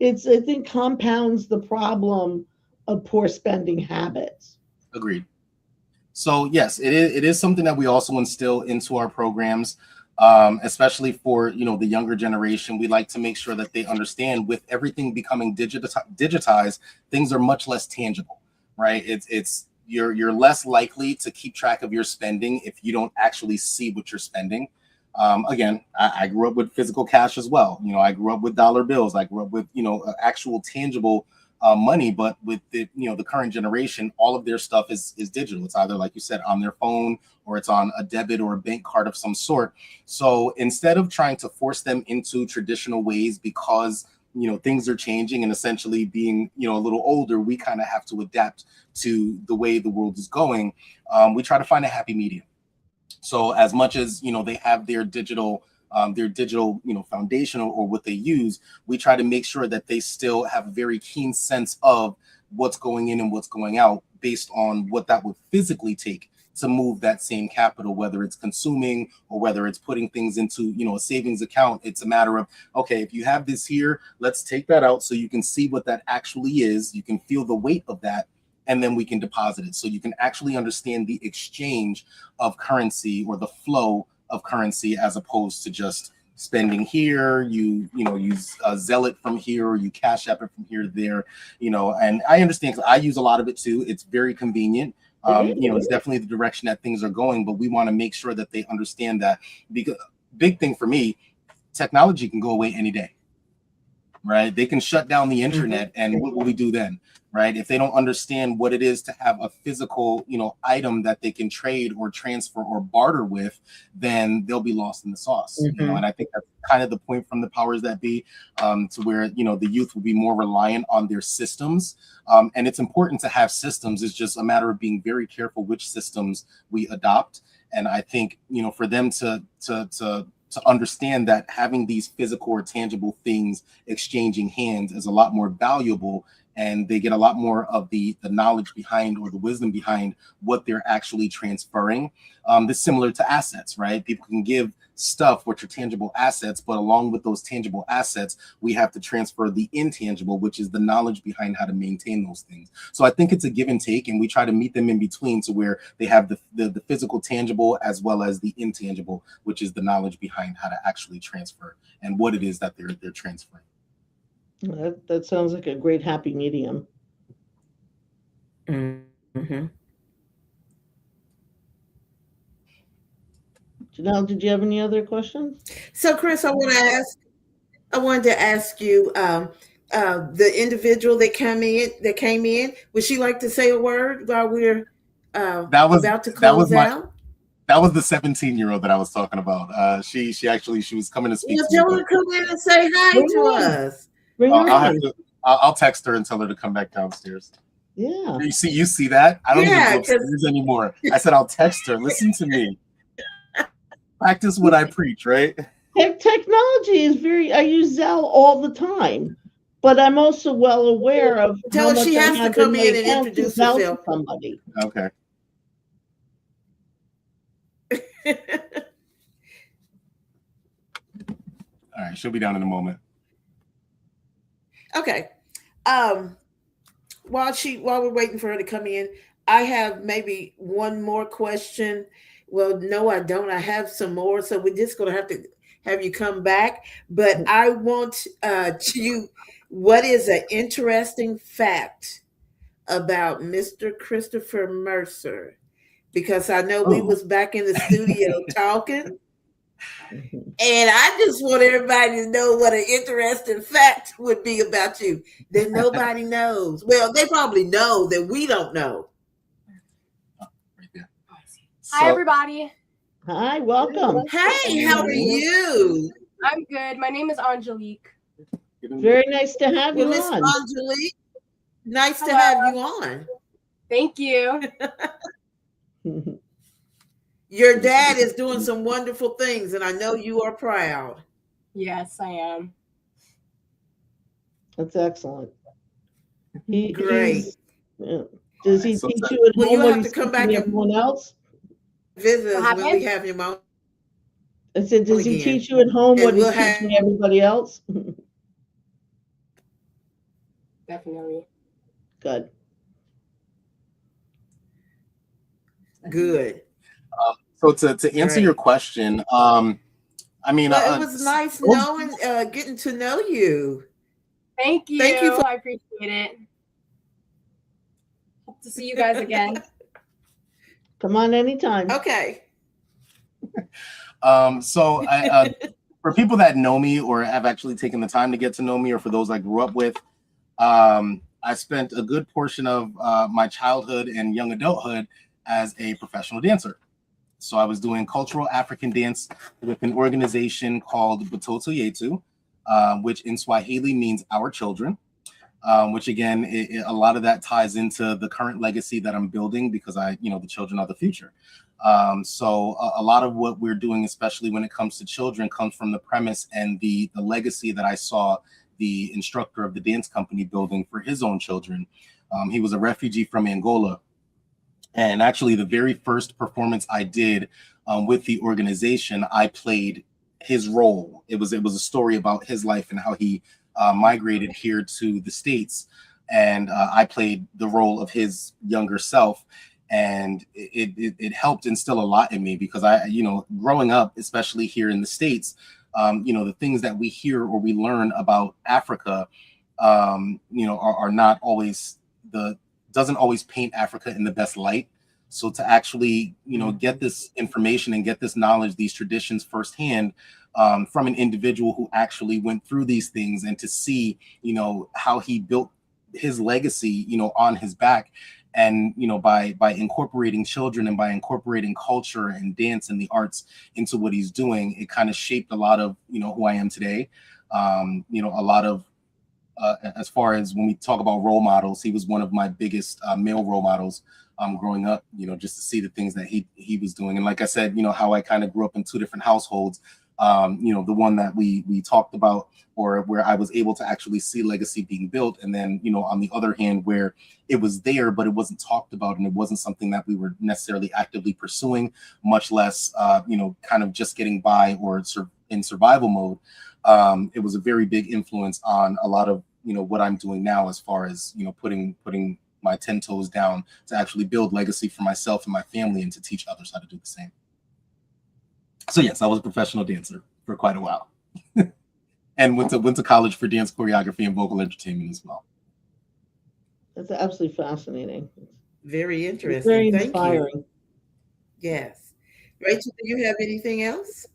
I think compounds the problem of poor spending habits. Agreed. So yes, it is something that we also instill into our programs, especially for the younger generation. We like to make sure that they understand, with everything becoming digitized, things are much less tangible, right? It's you're less likely to keep track of your spending if you don't actually see what you're spending. Again, I grew up with physical cash as well. I grew up with dollar bills. I grew up with actual tangible money. But with the current generation, all of their stuff is digital. It's either, like you said, on their phone, or it's on a debit or a bank card of some sort. So instead of trying to force them into traditional ways, because things are changing, and essentially being a little older, we kind of have to adapt to the way the world is going. We try to find a happy medium. So as much as they have their digital foundation, or what they use, we try to make sure that they still have a very keen sense of what's going in and what's going out, based on what that would physically take to move that same capital, whether it's consuming or whether it's putting things into a savings account. It's a matter of, okay, if you have this here, let's take that out so you can see what that actually is. You can feel the weight of that, and then we can deposit it, so you can actually understand the exchange of currency, or the flow of currency, as opposed to just spending here. Use Zealot from here, or you Cash App it from here to there. And I understand, 'cause I use a lot of it too. It's very convenient. It It's is. definitely the direction that things are going, but we want to make sure that they understand that, because big thing for me, technology can go away any day, right? They can shut down the Mhm. internet, and what will we do then, right? If they don't understand what it is to have a physical, item that they can trade or transfer or barter with, then they'll be lost in the sauce. Mhm. And I think that's kind of the point from the powers that be, to where the youth will be more reliant on their systems. And it's important to have systems. It's just a matter of being very careful which systems we adopt. And I think for them to understand that having these physical or tangible things exchanging hands is a lot more valuable, and they get a lot more of the knowledge behind, or the wisdom behind, what they're actually transferring. It's similar to assets, right? People can give stuff, which are tangible assets, but along with those tangible assets, we have to transfer the intangible, which is the knowledge behind how to maintain those things. So I think it's a give and take, and we try to meet them in between, to where they have the physical tangible, as well as the intangible, which is the knowledge behind how to actually transfer, and what it is that they're transferring. That sounds like a great happy medium. Mhm. Janelle, did you have any other questions? So, Chris, I wanted to ask you, the individual that came in, would she like to say a word while we're That was about to that was close my out? that was the 17-year-old that I was talking about. She was coming to speak Well, to me, tell her but to come in and say hi Bring to her in. us. Bring her I'll have in. to. I'll text her and tell her to come back downstairs. Yeah. You see that? I don't even Yeah, go because upstairs anymore. I said I'll text her. Listen to me. Practice what I preach, right? Technology is I use Zelle all the time, but I'm also well aware of Tell how her she much I has to have in come my in and account to introduce Zelle to herself. somebody. Okay. All right, she'll be down in a moment. Okay. Um, while we're waiting for her to come in, I have maybe one more question. Well, no, I don't. I have some more, so we're just gonna have to have you come back. But I want to. What is an interesting fact about Mr. Christopher Mercer? Because I know we Oh. was back in the studio talking, Mhm. and I just want everybody to know what an interesting fact would be about you that nobody knows. Well, they probably know that we don't know. Right there. Hi, So, everybody. Hi, welcome. Hey, how are you? I'm good. My name is Angelique. Very nice to have Well, you Miss on. Angelique, nice to Hello. have you on. Thank you. Your dad is doing some wonderful things, and I know you are proud. Yes, I am. That's excellent. Great. Yeah. Does he so teach you at Well, home you'll what have to he's come teaching back and everyone else? visit What us when we happened? have him on I said, does he again, teach you at home what and he's we'll have teaching everybody else? Definitely. Good. good. so to answer your Great. question, I mean, Well, it was nice knowing, getting to know you. Thank you. Thank you for. I appreciate it. Hope to see you guys again. Come on anytime. Okay. so for people that know me or have actually taken the time to get to know me, or for those I grew up with, I spent a good portion of my childhood and young adulthood as a professional dancer. So I was doing cultural African dance with an organization called Batoto Yetu, which in Swahili means our children. Which again, a lot of that ties into the current legacy that I'm building, because the children are the future. So a lot of what we're doing, especially when it comes to children, comes from the premise and the legacy that I saw the instructor of the dance company building for his own children. He was a refugee from Angola. And actually, the very first performance I did with the organization, I played his role. It was a story about his life and how he migrated here to the States, and I played the role of his younger self. And it helped instill a lot in me, because growing up, especially here in the States, the things that we hear or we learn about Africa, are not always the doesn't always paint Africa in the best light. So to actually, get this information and get this knowledge, these traditions firsthand, from an individual who actually went through these things, and to see, how he built his legacy, on his back, and by incorporating children and by incorporating culture and dance and the arts into what he's doing, it kind of shaped a lot of who I am today. A lot of as far as when we talk about role models, he was one of my biggest male role models growing up, just to see the things that he was doing. And like I said, how I kind of grew up in two different households, the one that we talked about, or where I was able to actually see legacy being built. And then, on the other hand, where it was there, but it wasn't talked about, and it wasn't something that we were necessarily actively pursuing, much less, kind of just getting by or in survival mode. It was a very big influence on a lot of what I'm doing now, as far as putting my 10 toes down to actually build legacy for myself and my family, and to teach others how to do the same. So yes, I was a professional dancer for quite a while, and went to college for dance choreography and vocal entertainment as well. That's absolutely fascinating. Very It's interesting. very Thank you. inspiring. Yes. Rachel, do you have anything else?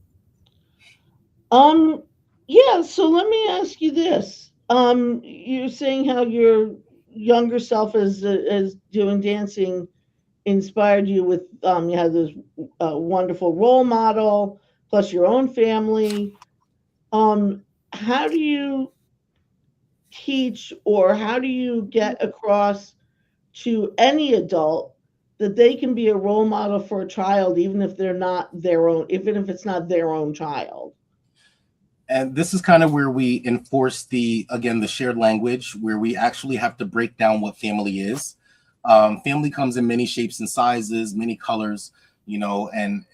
Um, yeah, so let me ask you this. You're saying how your younger self as doing dancing inspired you with you have this wonderful role model plus your own family. How do you teach, or how do you get across to any adult that they can be a role model for a child, even if they're not their own, even if it's not their own child? And this is kind of where we enforce the shared language, where we actually have to break down what family is. Family comes in many shapes and sizes, many colors, and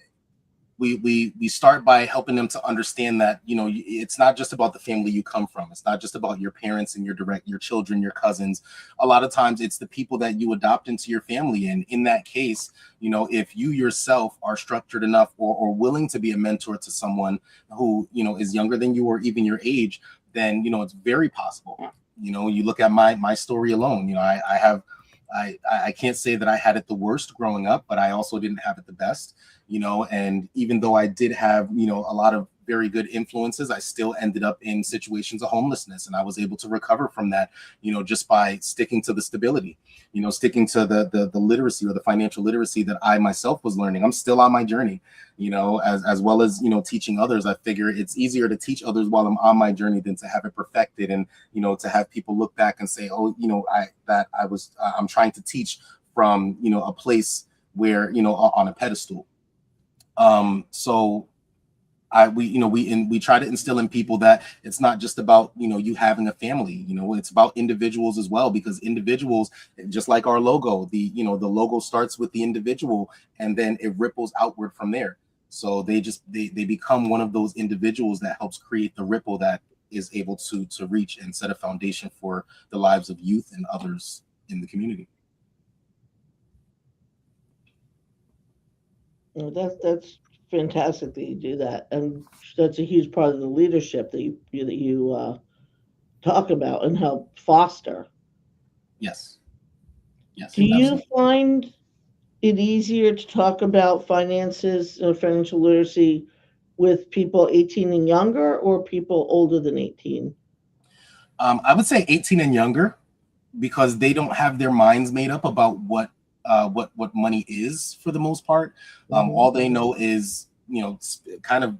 we start by helping them to understand that it's not just about the family you come from. It's not just about your parents and your children, your cousins. A lot of times it's the people that you adopt into your family, and in that case, if you yourself are structured enough or willing to be a mentor to someone who is younger than you or even your age, then it's very possible. You look at my story alone. I can't say that I had it the worst growing up, but I also didn't have it the best, and even though I did have, a lot of very good influences, I still ended up in situations of homelessness, and I was able to recover from that, just by sticking to the stability, sticking to the literacy or the financial literacy that I myself was learning. I'm still on my journey, as well as, teaching others. I figure it's easier to teach others while I'm on my journey than to have it perfected and, to have people look back and say, oh, I'm trying to teach from, a place where, on a pedestal. So we try to instill in people that it's not just about, you having a family, it's about individuals as well, because individuals, just like our logo, the logo starts with the individual and then it ripples outward from there. So they become one of those individuals that helps create the ripple that is able to reach and set a foundation for the lives of youth and others in the community. That's fantastic that you do that, and that's a huge part of the leadership that you talk about and help foster. Yes. Yes, Do you absolutely. find it easier to talk about finances or financial literacy with people 18 and younger or people older than 18? I would say 18 and younger, because they don't have their minds made up about what money is for the most part. Hmm. All they know is kind of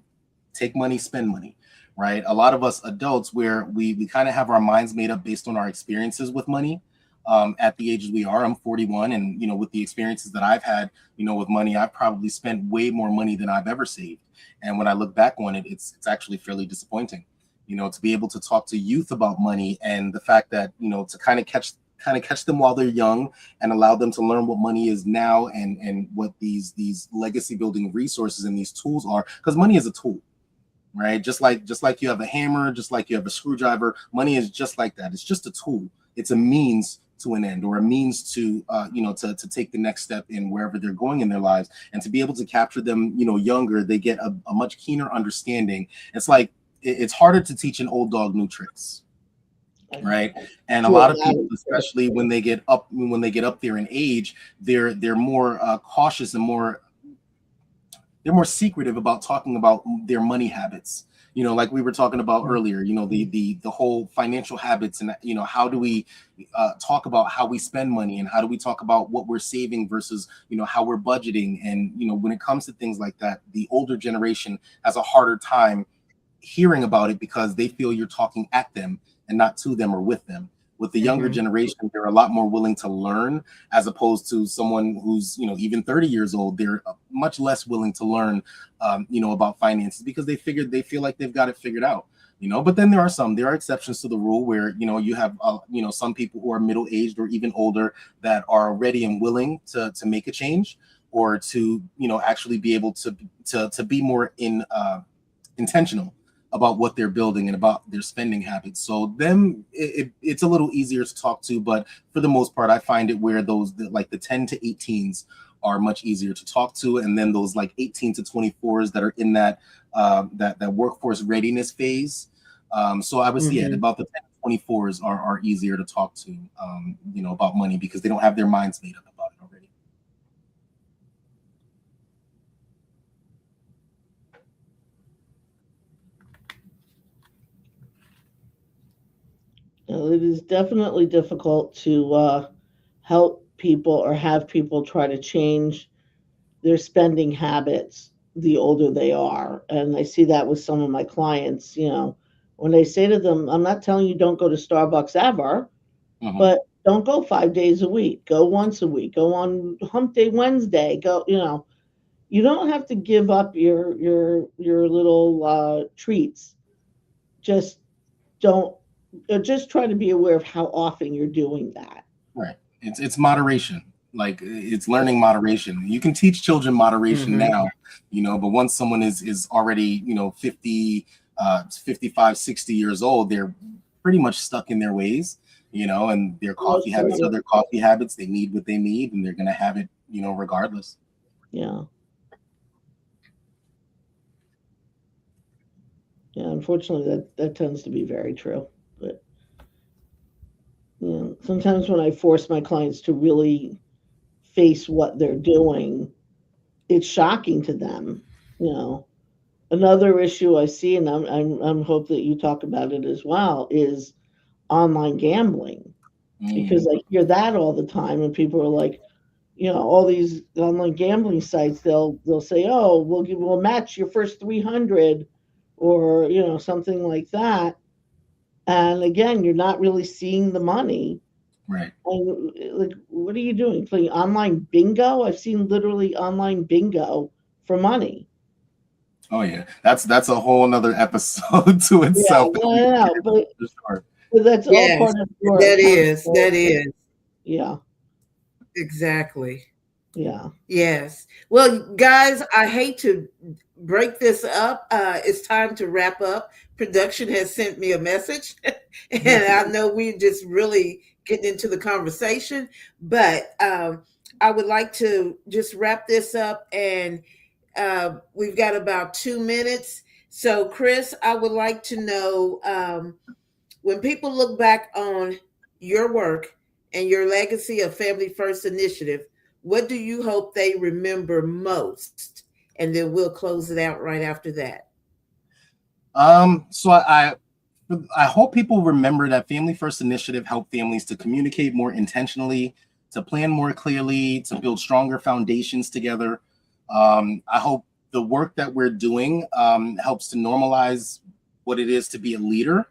take money, spend money, right? A lot of us adults, where we kind of have our minds made up based on our experiences with money. At the ages we are, I'm 41, and with the experiences that I've had, with money, I've probably spent way more money than I've ever saved. And when I look back on it, it's actually fairly disappointing. To be able to talk to youth about money and the fact that to kind of catch them while they're young and allow them to learn what money is now, and what these legacy building resources and these tools are, because money is a tool, right? Just like you have a hammer, just like you have a screwdriver, money is just like that. It's just a tool. It's a means to an end, or a means to to take the next step in wherever they're going in their lives. And to be able to capture them younger, they get a much keener understanding. It's like it's harder to teach an old dog new tricks, right? And a To lot of people, allow, especially when they get up there in age, they're more cautious and they're more secretive about talking about their money habits. Like we were talking about earlier, the whole financial habits, and how do we talk about how we spend money, and how do we talk about what we're saving versus how we're budgeting. And when it comes to things like that, the older generation has a harder time hearing about it, because they feel you're talking at them and not to them or with them. With the younger Mhm. generation, they're a lot more willing to learn, as opposed to someone who's even 30 years old. They're much less willing to learn about finances, because they feel like they've got it figured out. But then there are exceptions to the rule, where you have some people who are middle aged or even older that are ready and willing to make a change, or to actually be able to be more intentional about what they're building and about their spending habits. So them, it's a little easier to talk to, but for the most part, I find it where like the 10 to 18s are much easier to talk to, and then those like 18 to 24s that are in that workforce readiness phase. So I would say, yeah, Mhm. about the 10 to 24s are easier to talk to, about money, because they don't have their minds made up about it already. it is definitely difficult to help people or have people try to change their spending habits the older they are. And I see that with some of my clients, when I say to them, I'm not telling you don't go to Starbucks ever, Mhm. but don't go 5 days a week. Go once a week. Go on hump day Wednesday. You don't have to give up your little treats, just don't, just try to be aware of how often you're doing that. Right. It's moderation. Like it's learning moderation. You can teach children moderation now, but once someone is already, 50, 55, 60 years old, they're pretty much stuck in their ways, and their coffee habits are their coffee habits. They need what they need, and they're going to have it, regardless. Yeah. Yeah, unfortunately, that tends to be very true. But sometimes when I force my clients to really face what they're doing, it's shocking to them. Another issue I see, and I'm hope that you talk about it as well, is online gambling, because I hear that all the time, and people are like, all these online gambling sites, they'll say, oh, we'll match your first 300, or something like that. And again, you're not really seeing the money. Right. And like, what are you doing? Playing online bingo? I've seen literally online bingo for money. Oh yeah, that's a whole nother episode to itself. Yeah, but that's all part of your that is. Yeah. Exactly. Yeah. Yes. Well, guys, I hate to break this up. It's time to wrap up. Production has sent me a message, and I know we're just really getting into the conversation, but I would like to just wrap this up, and we've got about 2 minutes. So, Chris, I would like to know, when people look back on your work and your legacy of Family First Initiative, what do you hope they remember most? And then we'll close it out right after that. So I hope people remember that Family First Initiative helped families to communicate more intentionally, to plan more clearly, to build stronger foundations together. I hope the work that we're doing helps to normalize what it is to be a leader,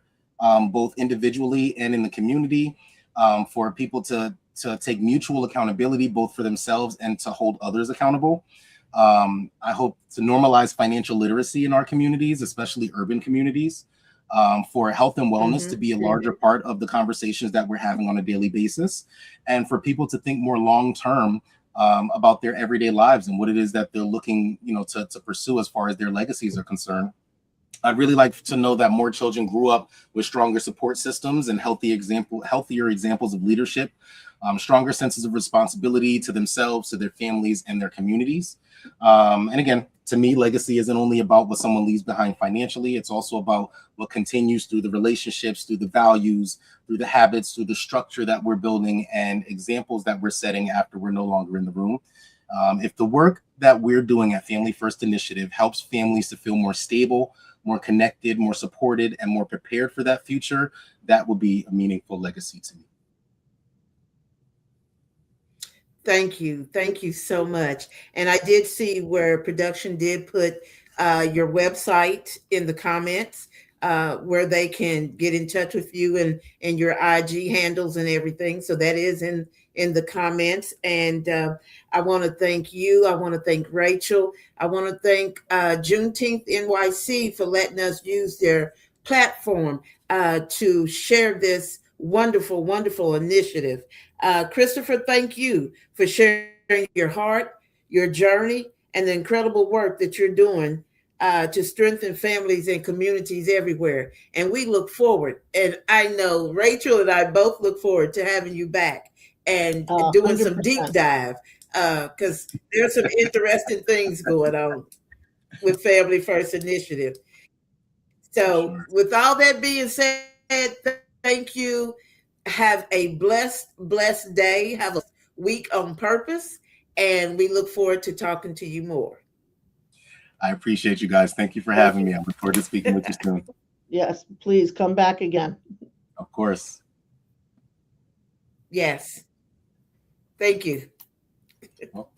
both individually and in the community, for people to take mutual accountability, both for themselves and to hold others accountable. I hope to normalize financial literacy in our communities, especially urban communities, for health and wellness to be a larger part of the conversations that we're having on a daily basis, and for people to think more long-term about their everyday lives and what it is that they're looking, to pursue as far as their legacies are concerned. I'd really like to know that more children grew up with stronger support systems and healthier examples of leadership, stronger senses of responsibility to themselves, to their families, and their communities. And again, to me, legacy isn't only about what someone leaves behind financially. It's also about what continues through the relationships, through the values, through the habits, through the structure that we're building and examples that we're setting after we're no longer in the room. If the work that we're doing at Family First Initiative helps families to feel more stable, more connected, more supported, and more prepared for that future, that would be a meaningful legacy to me. Thank you. Thank you so much. And I did see where production did put your website in the comments, where they can get in touch with you and your IG handles and everything. So that is in the comments. And I want to thank you. I want to thank Rachel. I want to thank Juneteenth NYC for letting us use their platform to share this wonderful, wonderful initiative. Christopher, thank you for sharing your heart, your journey, and the incredible work that you're doing to strengthen families and communities everywhere. And we look forward, and I know Rachel and I both look forward to having you back and doing 100%. Some deep dive, because there's some interesting things going on with Family First Initiative. So with all that being said, thank you. Have a blessed day. Have a week on purpose. And we look forward to talking to you more. I appreciate you guys. Thank you for having me. I look forward to speaking with you soon. Yes, please come back again. Of course. Yes. Thank you. Well.